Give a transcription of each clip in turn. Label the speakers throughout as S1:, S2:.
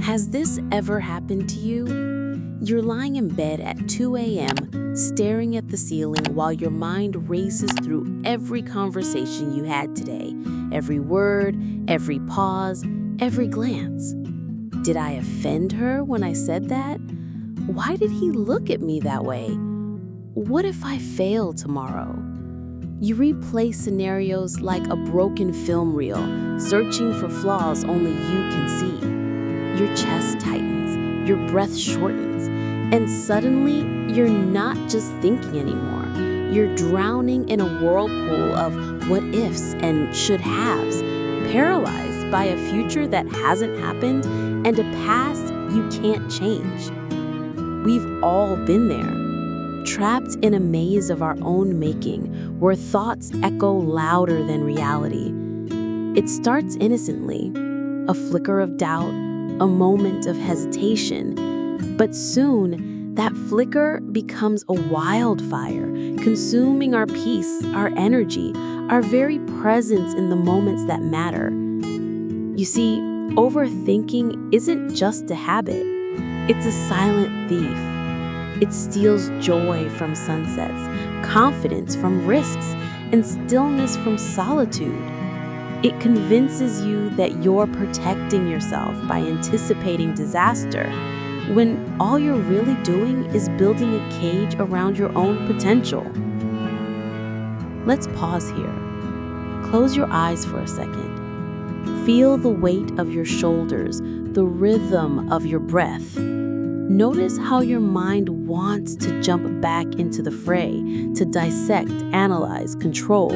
S1: Has this ever happened to you? You're lying in bed at 2 a.m., staring at the ceiling while your mind races through every conversation you had today, every word, every pause, every glance. Did I offend her when I said that? Why did he look at me that way? What if I fail tomorrow? You replay scenarios like a broken film reel, searching for flaws only you can see. Your chest tightens, your breath shortens, and suddenly you're not just thinking anymore. You're drowning in a whirlpool of what ifs and should haves, paralyzed by a future that hasn't happened and a past you can't change. We've all been there, trapped in a maze of our own making where thoughts echo louder than reality. It starts innocently, a flicker of doubt, a moment of hesitation, but soon that flicker becomes a wildfire, consuming our peace, our energy, our very presence in the moments that matter. You see, overthinking isn't just a habit, it's a silent thief. It steals joy from sunsets, confidence from risks, and stillness from solitude. It convinces you that you're protecting yourself by anticipating disaster, when all you're really doing is building a cage around your own potential. Let's pause here. Close your eyes for a second. Feel the weight of your shoulders, the rhythm of your breath. Notice how your mind wants to jump back into the fray, to dissect, analyze, control.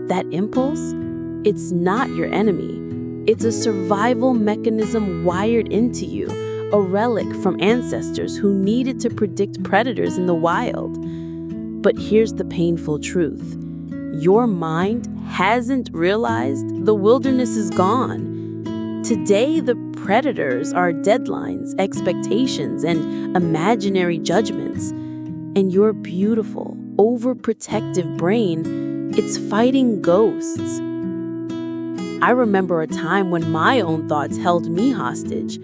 S1: That impulse? It's not your enemy. It's a survival mechanism wired into you, a relic from ancestors who needed to predict predators in the wild. But here's the painful truth. Your mind hasn't realized the wilderness is gone. Today, the predators are deadlines, expectations, and imaginary judgments. And your beautiful, overprotective brain, it's fighting ghosts. I remember a time when my own thoughts held me hostage.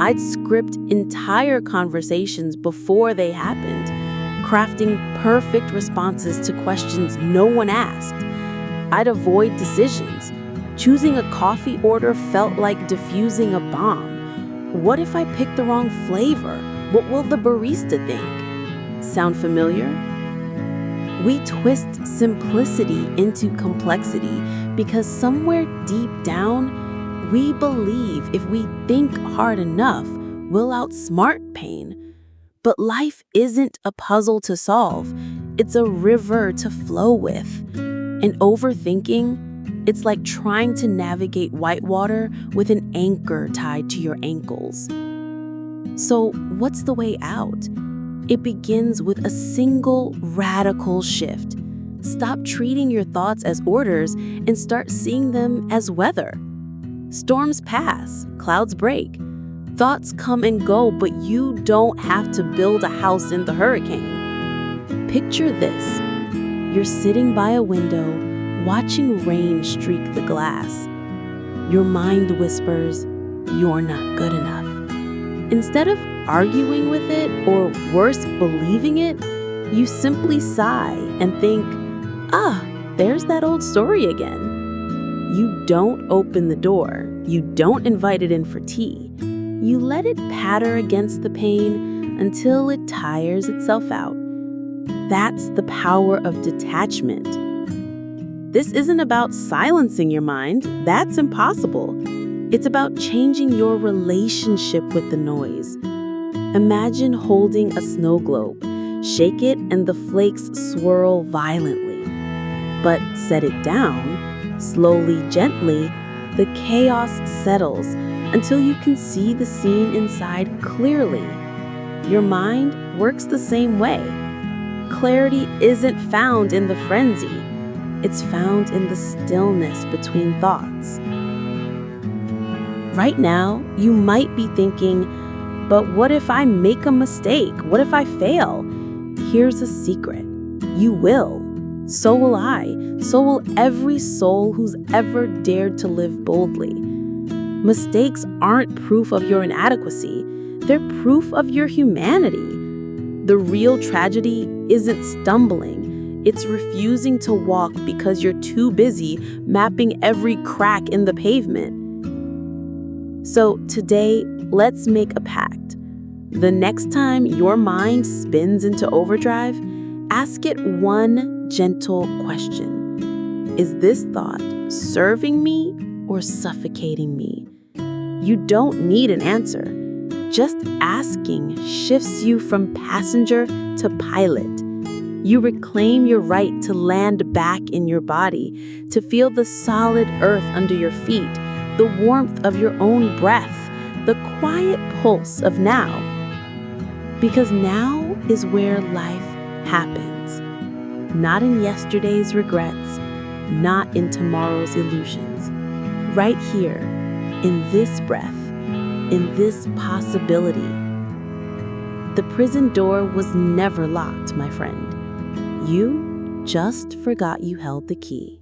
S1: I'd script entire conversations before they happened, crafting perfect responses to questions no one asked. I'd avoid decisions. Choosing a coffee order felt like defusing a bomb. What if I pick the wrong flavor? What will the barista think? Sound familiar? We twist simplicity into complexity because somewhere deep down, we believe if we think hard enough, we'll outsmart pain. But life isn't a puzzle to solve. It's a river to flow with. And overthinking, it's like trying to navigate whitewater with an anchor tied to your ankles. So, what's the way out? It begins with a single radical shift. Stop treating your thoughts as orders and start seeing them as weather. Storms pass, clouds break. Thoughts come and go, but you don't have to build a house in the hurricane. Picture this. You're sitting by a window, watching rain streak the glass. Your mind whispers, "You're not good enough." Instead of arguing with it, or worse, believing it, you simply sigh and think, there's that old story again. You don't open the door. You don't invite it in for tea. You let it patter against the pane until it tires itself out. That's the power of detachment. This isn't about silencing your mind. That's impossible. It's about changing your relationship with the noise. Imagine holding a snow globe. Shake it and the flakes swirl violently. But set it down, slowly, gently, the chaos settles until you can see the scene inside clearly. Your mind works the same way. Clarity isn't found in the frenzy. It's found in the stillness between thoughts. Right now, you might be thinking, but what if I make a mistake? What if I fail? Here's a secret. You will. So will I. So will every soul who's ever dared to live boldly. Mistakes aren't proof of your inadequacy, they're proof of your humanity. The real tragedy isn't stumbling, it's refusing to walk because you're too busy mapping every crack in the pavement. So today, let's make a pact. The next time your mind spins into overdrive, ask it one gentle question. Is this thought serving me or suffocating me? You don't need an answer. Just asking shifts you from passenger to pilot. You reclaim your right to land back in your body, to feel the solid earth under your feet, the warmth of your own breath, the quiet pulse of now. Because now is where life happens. Not in yesterday's regrets, not in tomorrow's illusions. Right here, in this breath, in this possibility. The prison door was never locked, my friend. You just forgot you held the key.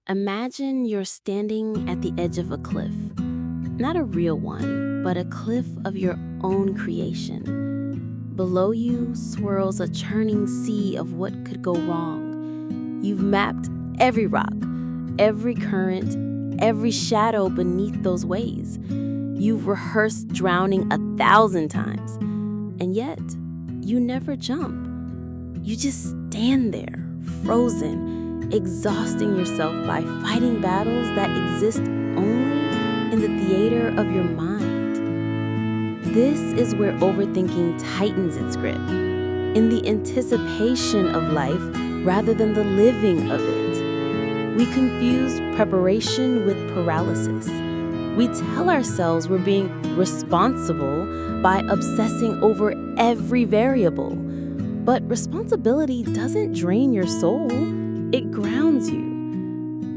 S1: Imagine you're standing at the edge of a cliff. Not a real one, but a cliff of your own creation. Below you swirls a churning sea of what could go wrong. You've mapped every rock, every current, every shadow beneath those waves. You've rehearsed drowning 1,000 times, and yet you never jump. You just stand there, frozen, exhausting yourself by fighting battles that exist only in the theater of your mind. This is where overthinking tightens its grip, in the anticipation of life rather than the living of it. We confuse preparation with paralysis. We tell ourselves we're being responsible by obsessing over every variable. But responsibility doesn't drain your soul, it grounds you.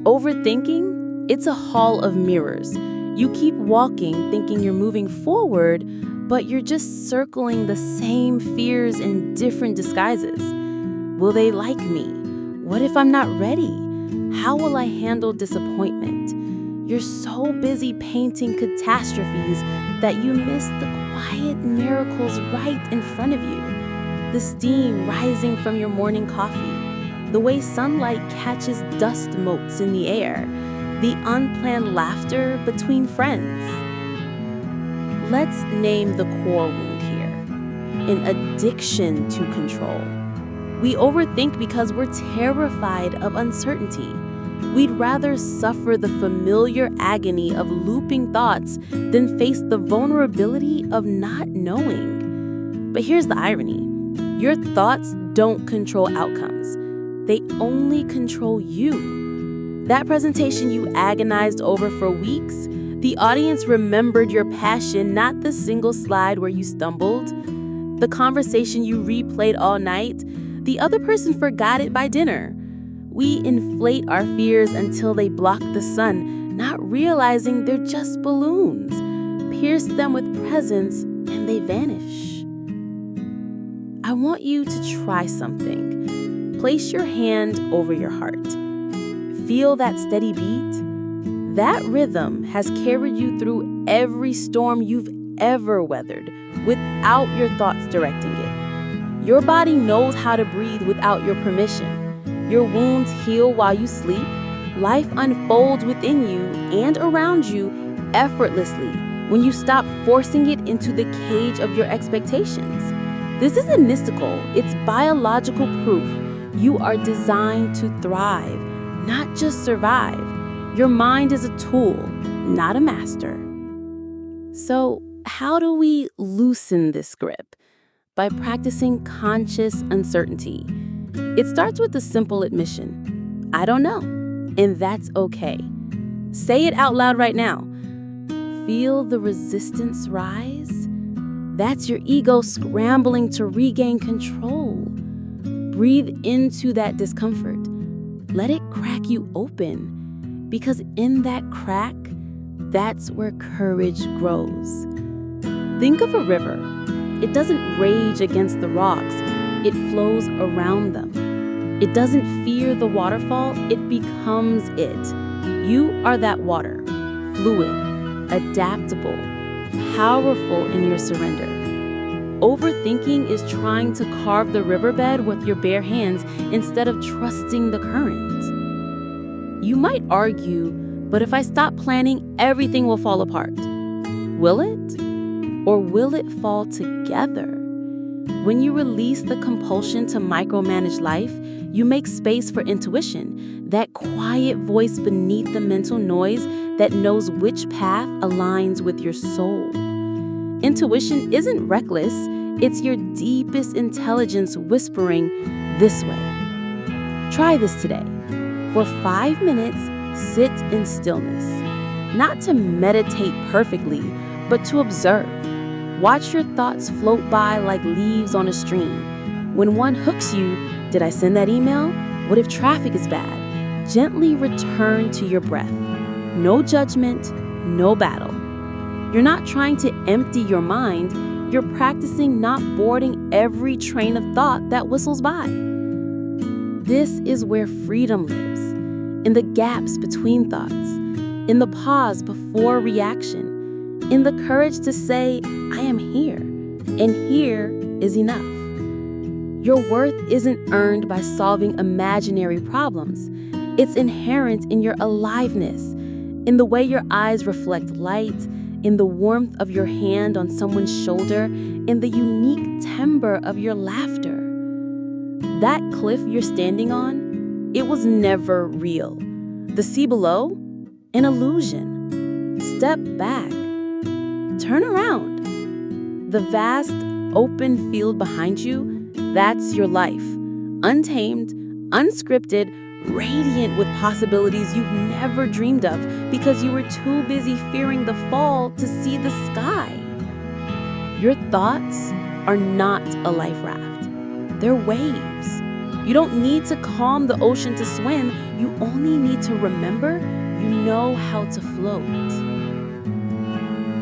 S1: Overthinking, it's a hall of mirrors. You keep walking thinking you're moving forward, but you're just circling the same fears in different disguises. Will they like me? What if I'm not ready? How will I handle disappointment? You're so busy painting catastrophes that you miss the quiet miracles right in front of you. The steam rising from your morning coffee, the way sunlight catches dust motes in the air, the unplanned laughter between friends. Let's name the core wound here: an addiction to control. We overthink because we're terrified of uncertainty. We'd rather suffer the familiar agony of looping thoughts than face the vulnerability of not knowing. But here's the irony. Your thoughts don't control outcomes. They only control you. That presentation you agonized over for weeks, the audience remembered your passion, not the single slide where you stumbled. The conversation you replayed all night, the other person forgot it by dinner. We inflate our fears until they block the sun, not realizing they're just balloons. Pierce them with presence and they vanish. I want you to try something. Place your hand over your heart. Feel that steady beat? That rhythm has carried you through every storm you've ever weathered without your thoughts directing it. Your body knows how to breathe without your permission. Your wounds heal while you sleep. Life unfolds within you and around you effortlessly when you stop forcing it into the cage of your expectations. This isn't mystical, it's biological proof. You are designed to thrive, not just survive. Your mind is a tool, not a master. So, how do we loosen this grip? By practicing conscious uncertainty. It starts with a simple admission. I don't know, and that's okay. Say it out loud right now. Feel the resistance rise? That's your ego scrambling to regain control. Breathe into that discomfort. Let it crack you open, because in that crack, that's where courage grows. Think of a river. It doesn't rage against the rocks. It flows around them. It doesn't fear the waterfall, it becomes it. You are that water, fluid, adaptable, powerful in your surrender. Overthinking is trying to carve the riverbed with your bare hands instead of trusting the current. You might argue, but if I stop planning, everything will fall apart. Will it? Or will it fall together? When you release the compulsion to micromanage life, you make space for intuition, that quiet voice beneath the mental noise that knows which path aligns with your soul. Intuition isn't reckless, it's your deepest intelligence whispering, "This way." Try this today. For 5 minutes, sit in stillness. Not to meditate perfectly, but to observe. Watch your thoughts float by like leaves on a stream. When one hooks you, did I send that email? What if traffic is bad? Gently return to your breath. No judgment, no battle. You're not trying to empty your mind, you're practicing not boarding every train of thought that whistles by. This is where freedom lives, in the gaps between thoughts, in the pause before reaction, in the courage to say, "I am here," and here is enough. Your worth isn't earned by solving imaginary problems. It's inherent in your aliveness, in the way your eyes reflect light, in the warmth of your hand on someone's shoulder, in the unique timbre of your laughter. That cliff you're standing on, it was never real. The sea below, an illusion. Step back. Turn around. The vast, open field behind you, that's your life. Untamed, unscripted, radiant with possibilities you've never dreamed of because you were too busy fearing the fall to see the sky. Your thoughts are not a life raft. They're waves. You don't need to calm the ocean to swim. You only need to remember you know how to float.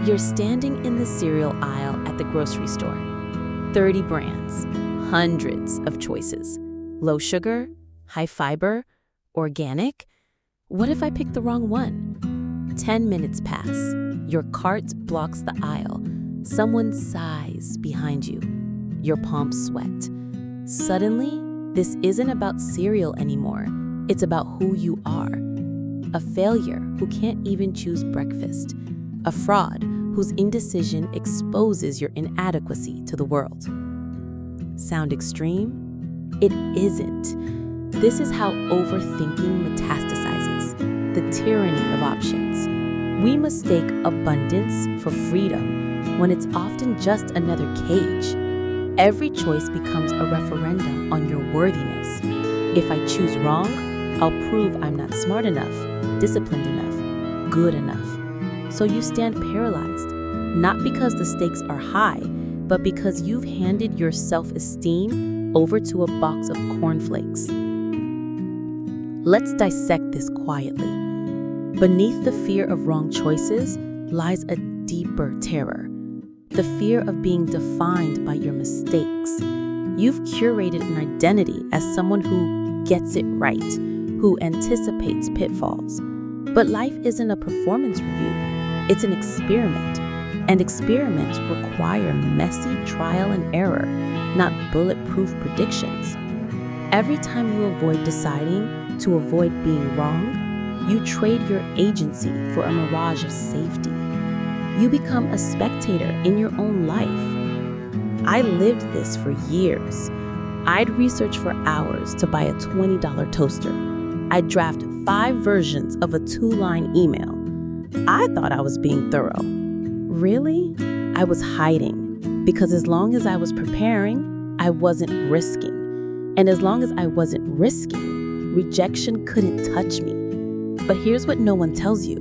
S1: You're standing in the cereal aisle at the grocery store. 30 brands, hundreds of choices. Low sugar, high fiber, organic. What if I pick the wrong one? 10 minutes pass. Your cart blocks the aisle. Someone sighs behind you. Your palms sweat. Suddenly, this isn't about cereal anymore. It's about who you are. A failure who can't even choose breakfast. A fraud whose indecision exposes your inadequacy to the world. Sound extreme? It isn't. This is how overthinking metastasizes, the tyranny of options. We mistake abundance for freedom when it's often just another cage. Every choice becomes a referendum on your worthiness. If I choose wrong, I'll prove I'm not smart enough, disciplined enough, good enough. So you stand paralyzed, not because the stakes are high, but because you've handed your self-esteem over to a box of cornflakes. Let's dissect this quietly. Beneath the fear of wrong choices lies a deeper terror, the fear of being defined by your mistakes. You've curated an identity as someone who gets it right, who anticipates pitfalls. But life isn't a performance review, it's an experiment. And experiments require messy trial and error, not bulletproof predictions. Every time you avoid deciding to avoid being wrong, you trade your agency for a mirage of safety. You become a spectator in your own life. I lived this for years. I'd research for hours to buy a $20 toaster. I'd draft 5 versions of a 2-line email. I thought I was being thorough. Really? I was hiding, because as long as I was preparing, I wasn't risking. And as long as I wasn't risking, rejection couldn't touch me. But here's what no one tells you.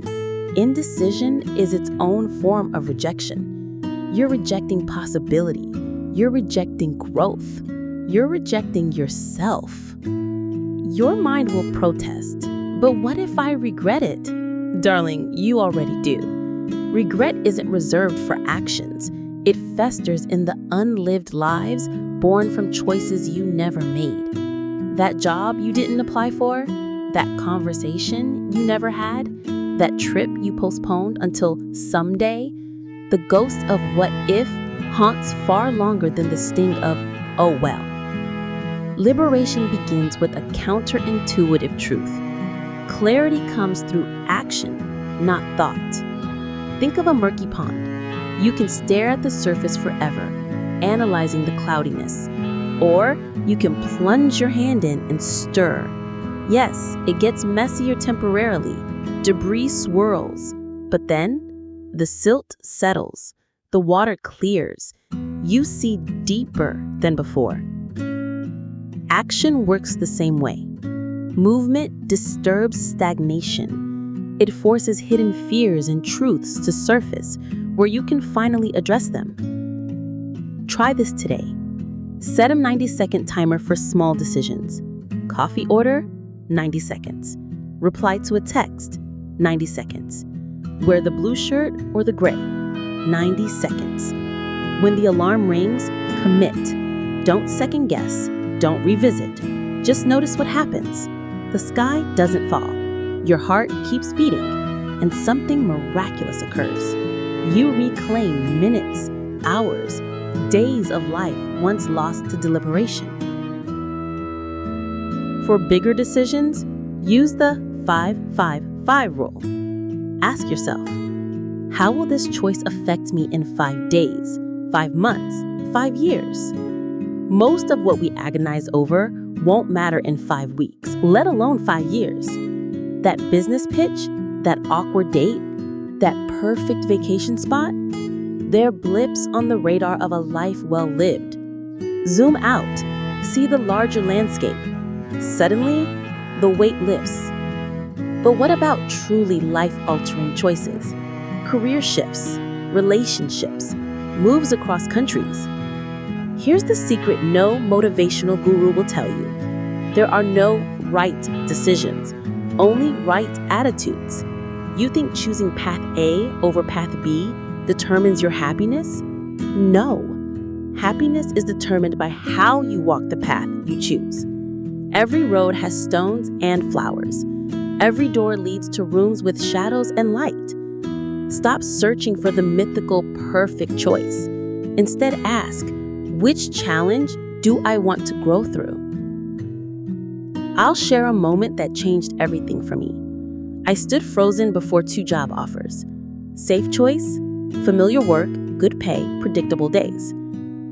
S1: Indecision is its own form of rejection. You're rejecting possibility. You're rejecting growth. You're rejecting yourself. Your mind will protest. But what if I regret it? Darling, you already do. Regret isn't reserved for actions. It festers in the unlived lives born from choices you never made. That job you didn't apply for, that conversation you never had, That trip you postponed until someday? The ghost of what if haunts far longer than the sting of, oh well. Liberation begins with a counterintuitive truth. Clarity comes through action, not thought. Think of a murky pond. You can stare at the surface forever, analyzing the cloudiness. Or you can plunge your hand in and stir. Yes, it gets messier temporarily. Debris swirls. But then, the silt settles. The water clears. You see deeper than before. Action works the same way. Movement disturbs stagnation. It forces hidden fears and truths to surface where you can finally address them. Try this today. Set a 90-second timer for small decisions. Coffee order, 90 seconds. Reply to a text, 90 seconds. Wear the blue shirt or the gray, 90 seconds. When the alarm rings, commit. Don't second guess. Don't revisit. Just notice what happens. The sky doesn't fall. Your heart keeps beating, and something miraculous occurs. You reclaim minutes, hours, days of life once lost to deliberation. For bigger decisions, use the 5-5-5 rule. Ask yourself, how will this choice affect me in 5 days, 5 months, 5 years? Most of what we agonize over won't matter in 5 weeks, let alone 5 years. That business pitch, that awkward date, that perfect vacation spot, they're blips on the radar of a life well lived. Zoom out, see the larger landscape. Suddenly, the weight lifts. But what about truly life-altering choices? Career shifts, relationships, moves across countries. Here's the secret no motivational guru will tell you. There are no right decisions, only right attitudes. You think choosing path A over path B determines your happiness? No. Happiness is determined by how you walk the path you choose. Every road has stones and flowers. Every door leads to rooms with shadows and light. Stop searching for the mythical perfect choice. Instead, ask, which challenge do I want to grow through? I'll share a moment that changed everything for me. I stood frozen before 2 job offers. Safe choice, familiar work, good pay, predictable days.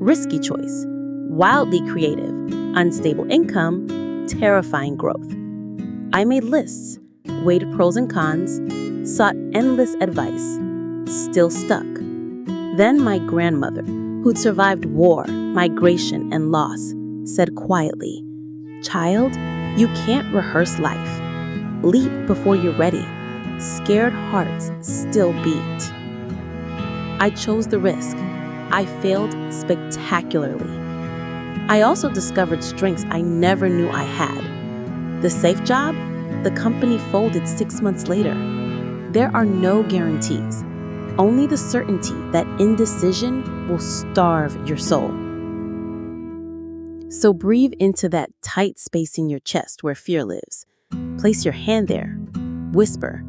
S1: Risky choice, wildly creative, unstable income, terrifying growth. I made lists, weighed pros and cons, sought endless advice, still stuck. Then my grandmother, who'd survived war, migration, and loss, said quietly, "Child, you can't rehearse life. Leap before you're ready. Scared hearts still beat." I chose the risk. I failed spectacularly. I also discovered strengths I never knew I had. The safe job, the company folded 6 months later. There are no guarantees, only the certainty that indecision will starve your soul. So breathe into that tight space in your chest where fear lives. Place your hand there. Whisper,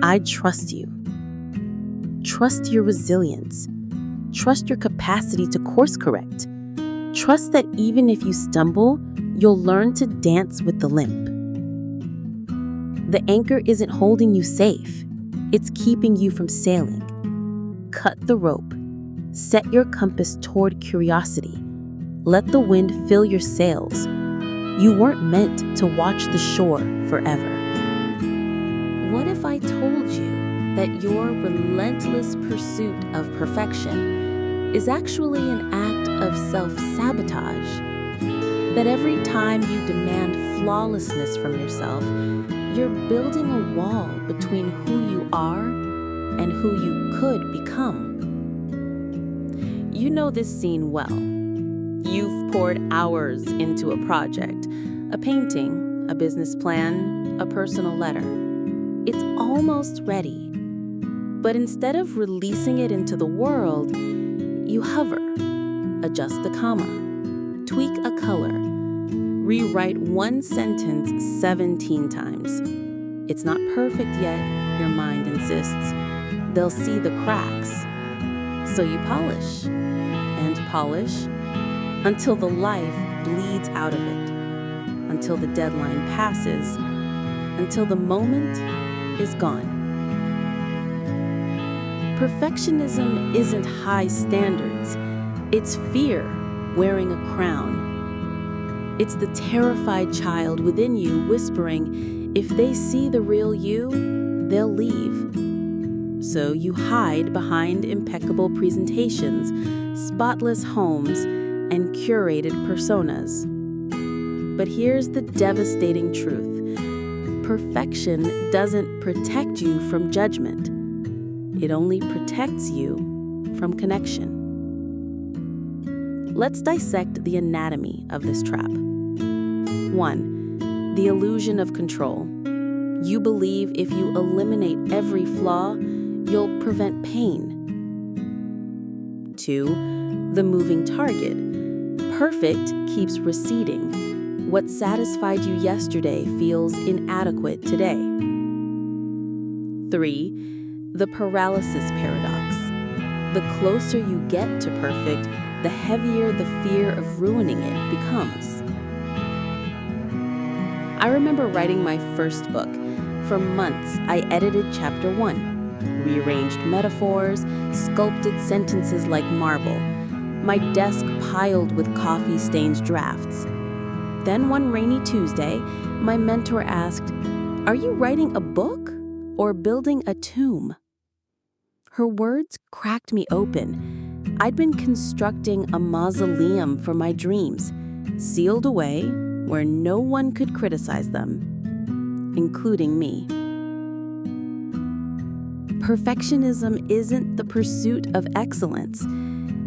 S1: "I trust you." Trust your resilience. Trust your capacity to course correct. Trust that even if you stumble, you'll learn to dance with the limp. The anchor isn't holding you safe. It's keeping you from sailing. Cut the rope. Set your compass toward curiosity. Let the wind fill your sails. You weren't meant to watch the shore forever. What if I told you that your relentless pursuit of perfection is actually an act of self-sabotage? That every time you demand flawlessness from yourself, you're building a wall between who you are and who you could become. You know this scene well. You've poured hours into a project, a painting, a business plan, a personal letter. It's almost ready. But instead of releasing it into the world, you hover, adjust the comma, tweak a color, rewrite one sentence 17 times. It's not perfect yet, your mind insists. They'll see the cracks. So you polish and polish until the life bleeds out of it, until the deadline passes, until the moment is gone. Perfectionism isn't high standards. It's fear wearing a crown. It's the terrified child within you whispering, if they see the real you, they'll leave. So you hide behind impeccable presentations, spotless homes, and curated personas. But here's the devastating truth. Perfection doesn't protect you from judgment. It only protects you from connection. Let's dissect the anatomy of this trap. 1. The illusion of control. You believe if you eliminate every flaw, you'll prevent pain. 2. The moving target. Perfect keeps receding. What satisfied you yesterday feels inadequate today. 3. The paralysis paradox. The closer you get to perfect, the heavier the fear of ruining it becomes. I remember writing my first book. For months, I edited chapter 1, rearranged metaphors, sculpted sentences like marble. My desk piled with coffee-stained drafts. Then one rainy Tuesday, my mentor asked, "Are you writing a book or building a tomb?" Her words cracked me open. I'd been constructing a mausoleum for my dreams, sealed away where no one could criticize them, including me. Perfectionism isn't the pursuit of excellence.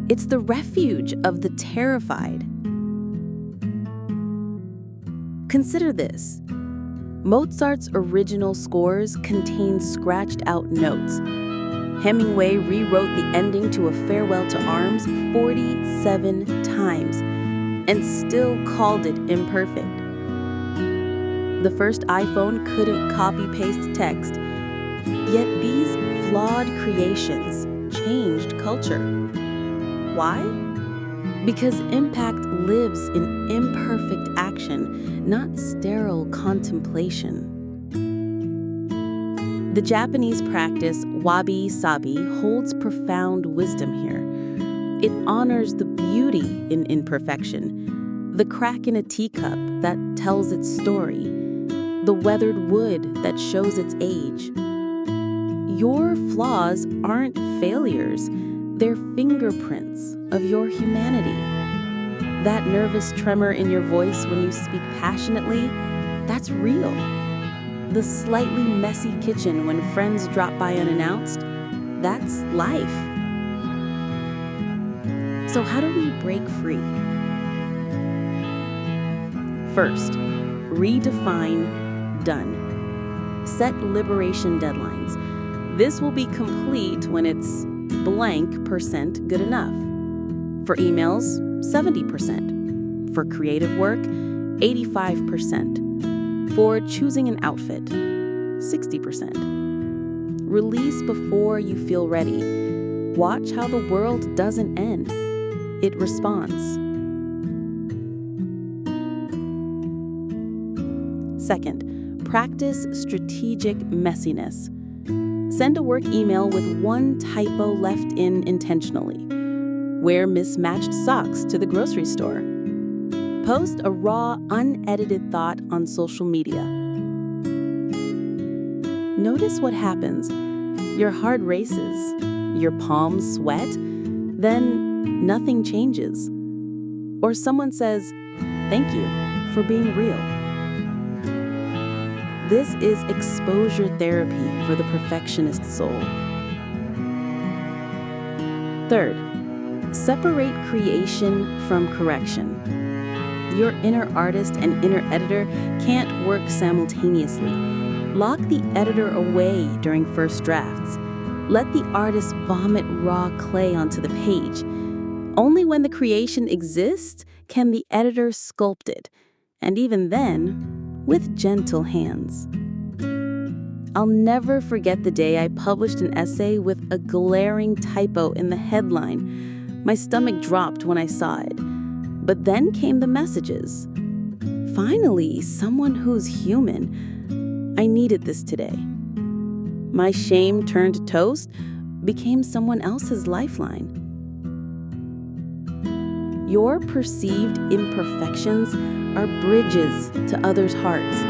S1: It's the refuge of the terrified. Consider this. Mozart's original scores contain scratched-out notes. Hemingway rewrote the ending to A Farewell to Arms 47 times and still called it imperfect. The first iPhone couldn't copy-paste text, yet these flawed creations changed culture. Why? Because impact lives in imperfect action, not sterile contemplation. The Japanese practice wabi-sabi holds profound wisdom here. It honors the beauty in imperfection, the crack in a teacup that tells its story, the weathered wood that shows its age. Your flaws aren't failures, they're fingerprints of your humanity. That nervous tremor in your voice when you speak passionately, that's real. The slightly messy kitchen when friends drop by unannounced, that's life. So how do we break free? First, redefine done. Set liberation deadlines. This will be complete when it's blank percent good enough. For emails, 70%. For creative work, 85%. For choosing an outfit, 60%. Release before you feel ready. Watch how the world doesn't end. It responds. Second, practice strategic messiness. Send a work email with one typo left in intentionally. Wear mismatched socks to the grocery store. Post a raw, unedited thought on social media. Notice what happens. Your heart races, your palms sweat, then nothing changes. Or someone says, "Thank you for being real." This is exposure therapy for the perfectionist soul. Third, separate creation from correction. Your inner artist and inner editor can't work simultaneously. Lock the editor away during first drafts. Let the artist vomit raw clay onto the page. Only when the creation exists can the editor sculpt it, and even then, with gentle hands. I'll never forget the day I published an essay with a glaring typo in the headline. My stomach dropped when I saw it. But then came the messages. Finally, someone who's human. I needed this today. My shame turned to toast, became someone else's lifeline. Your perceived imperfections are bridges to others' hearts.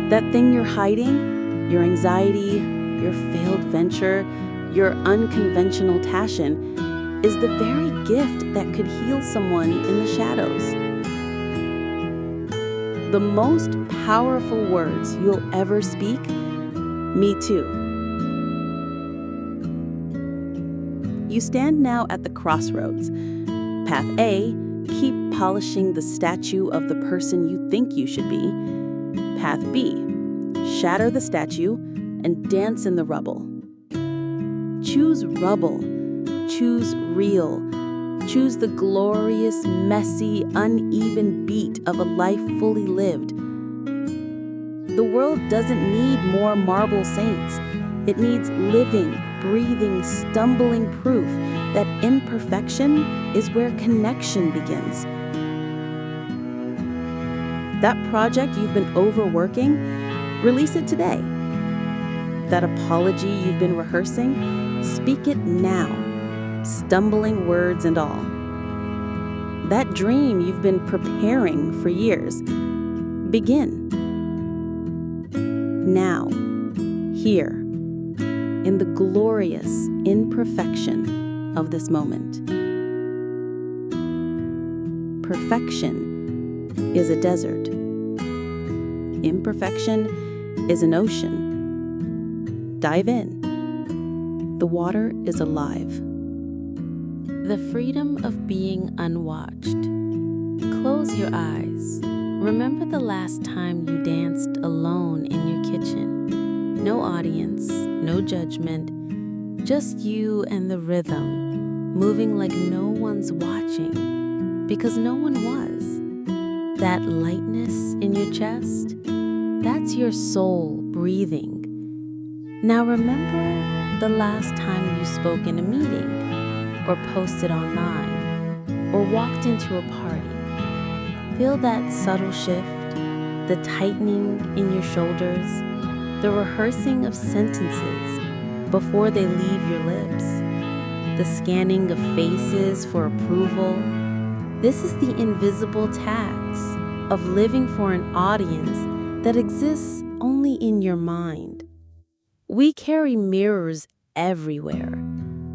S1: That thing you're hiding, your anxiety, your failed venture, your unconventional passion, is the very gift that could heal someone in the shadows. The most powerful words you'll ever speak, me too. You stand now at the crossroads. Path A, keep polishing the statue of the person you think you should be. Path B, shatter the statue and dance in the rubble. Choose rubble. Choose real. Choose the glorious, messy, uneven beat of a life fully lived. The world doesn't need more marble saints. It needs living, breathing, stumbling proof that imperfection is where connection begins. That project you've been overworking, release it today. That apology you've been rehearsing, speak it now, stumbling words and all. That dream you've been preparing for years, begin. Now, here, in the glorious imperfection of this moment. Perfection is a desert. Imperfection is an ocean. Dive in. The water is alive. The freedom of being unwatched. Close your eyes. Remember the last time you danced alone in your kitchen. No audience, no judgment, just you and the rhythm, moving like no one's watching, because no one was. That lightness in your chest, that's your soul breathing. Now remember the last time you spoke in a meeting, or posted online, or walked into a party. Feel that subtle shift, the tightening in your shoulders, the rehearsing of sentences before they leave your lips, the scanning of faces for approval. This is the invisible tax of living for an audience that exists only in your mind. We carry mirrors everywhere.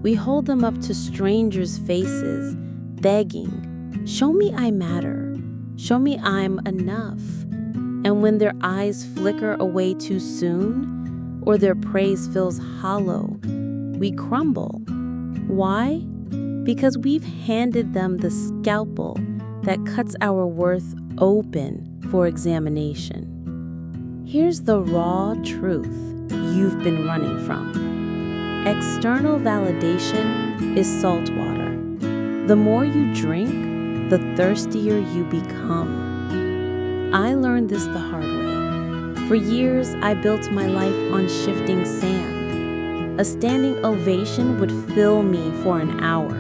S1: We hold them up to strangers' faces, begging, "Show me I matter. Show me I'm enough." And when their eyes flicker away too soon, or their praise feels hollow, we crumble. Why? Because we've handed them the scalpel that cuts our worth open for examination. Here's the raw truth you've been running from. External validation is salt water. The more you drink, the thirstier you become. I learned this the hard way. For years, I built my life on shifting sand. A standing ovation would fill me for an hour.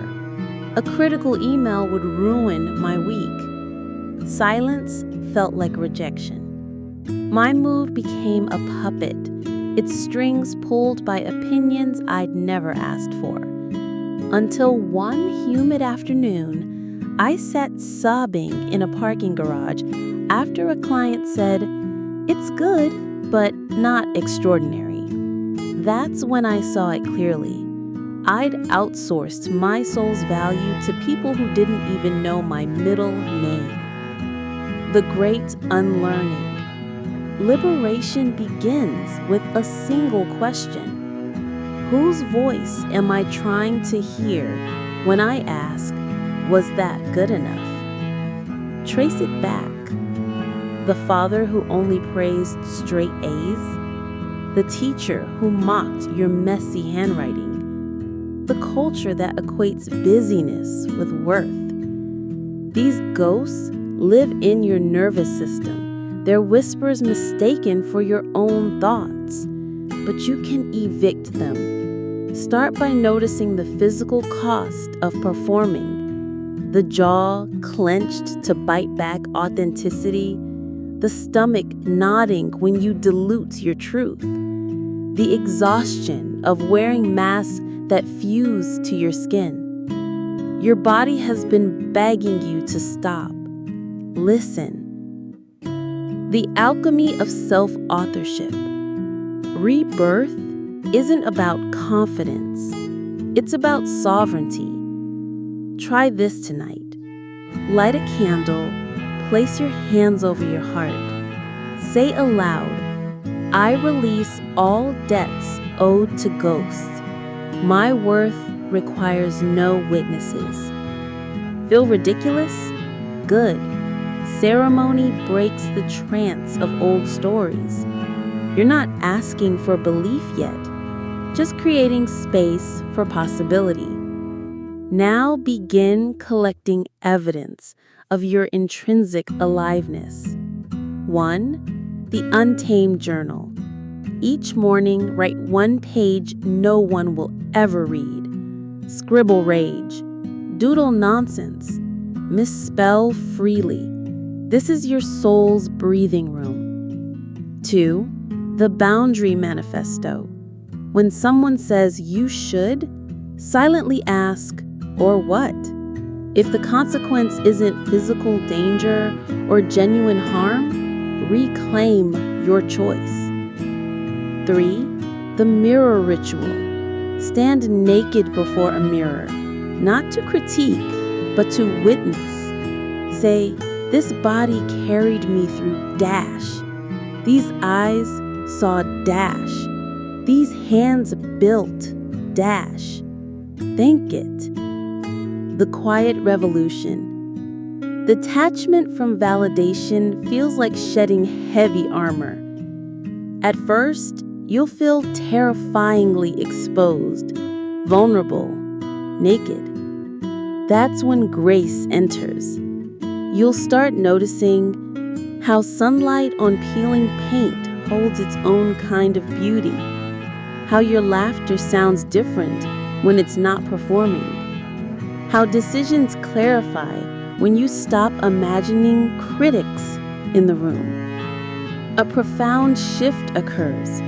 S1: A critical email would ruin my week. Silence felt like rejection. My mood became a puppet, its strings pulled by opinions I'd never asked for. Until one humid afternoon, I sat sobbing in a parking garage after a client said, "It's good, but not extraordinary." That's when I saw it clearly. I'd outsourced my soul's value to people who didn't even know my middle name. The great unlearning. Liberation begins with a single question. Whose voice am I trying to hear when I ask, "Was that good enough?" Trace it back. The father who only praised straight A's, the teacher who mocked your messy handwriting, the culture that equates busyness with worth. These ghosts live in your nervous system, their whispers mistaken for your own thoughts. but you can evict them. Start by noticing the physical cost of performing, the jaw clenched to bite back authenticity, the stomach nodding when you dilute your truth, the exhaustion of wearing masks that fuse to your skin. Your body has been begging you to stop. Listen. The alchemy of self-authorship. Rebirth isn't about confidence. It's about sovereignty. Try this tonight. Light a candle, place your hands over your heart. Say aloud, I release all debts owed to ghosts. My worth requires no witnesses. Feel ridiculous? Good. Ceremony breaks the trance of old stories. You're not asking for belief yet, just creating space for possibility. Now begin collecting evidence of your intrinsic aliveness. 1. The Untamed Journal. Each morning, write one page no one will ever read. Scribble rage. Doodle nonsense. Misspell freely. This is your soul's breathing room. 2. The Boundary Manifesto. When someone says you should, silently ask, or what? If the consequence isn't physical danger or genuine harm, reclaim your choice. 3. The Mirror Ritual. Stand naked before a mirror, not to critique, but to witness. Say, this body carried me through dash. These eyes saw dash. These hands built dash. Thank it. The Quiet Revolution. Detachment from validation feels like shedding heavy armor. At first, you'll feel terrifyingly exposed, vulnerable, naked. That's when grace enters. You'll start noticing how sunlight on peeling paint holds its own kind of beauty, how your laughter sounds different when it's not performing, how decisions clarify when you stop imagining critics in the room. A profound shift occurs.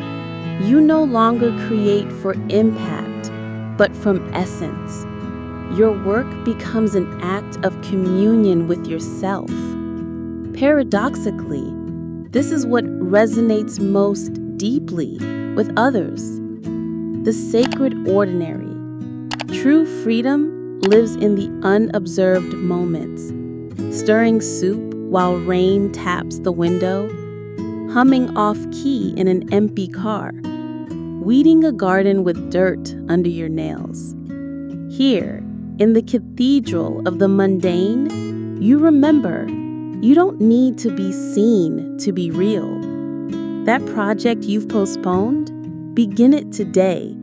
S1: You no longer create for impact, but from essence. Your work becomes an act of communion with yourself. Paradoxically, this is what resonates most deeply with others. The sacred ordinary. True freedom lives in the unobserved moments. Stirring soup while rain taps the window, humming off-key in an empty car, weeding a garden with dirt under your nails. Here, in the cathedral of the mundane, you remember you don't need to be seen to be real. That project you've postponed, begin it today,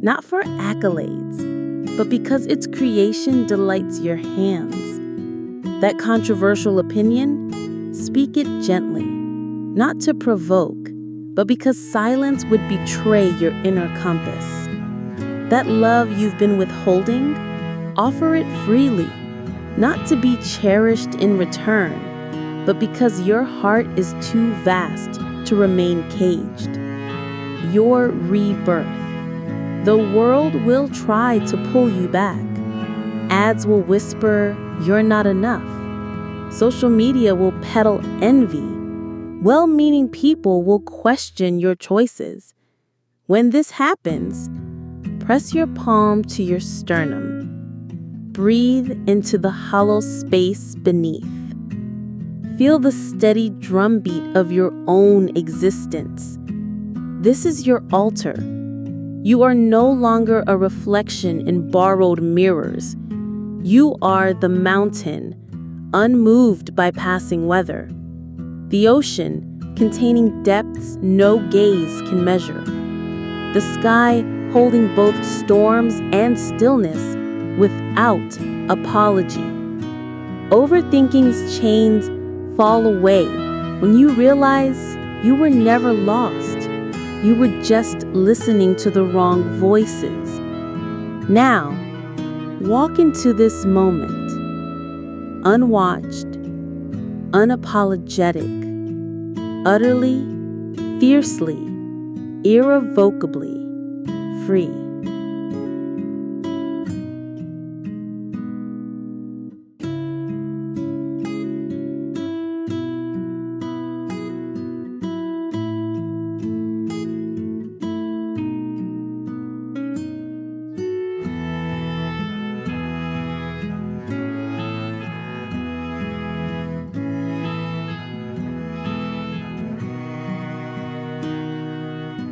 S1: not for accolades, but because its creation delights your hands. That controversial opinion, speak it gently, not to provoke, but because silence would betray your inner compass. That love you've been withholding, offer it freely, not to be cherished in return, but because your heart is too vast to remain caged. Your rebirth. The world will try to pull you back. Ads will whisper, you're not enough. Social media will peddle envy. Well-meaning people will question your choices. When this happens, press your palm to your sternum. Breathe into the hollow space beneath. Feel the steady drumbeat of your own existence. This is your altar. You are no longer a reflection in borrowed mirrors. You are the mountain, unmoved by passing weather. The ocean, containing depths no gaze can measure. The sky holding both storms and stillness without apology. Overthinking's chains fall away when you realize you were never lost. You were just listening to the wrong voices. Now, walk into this moment, unwatched, unapologetic, utterly, fiercely, irrevocably free.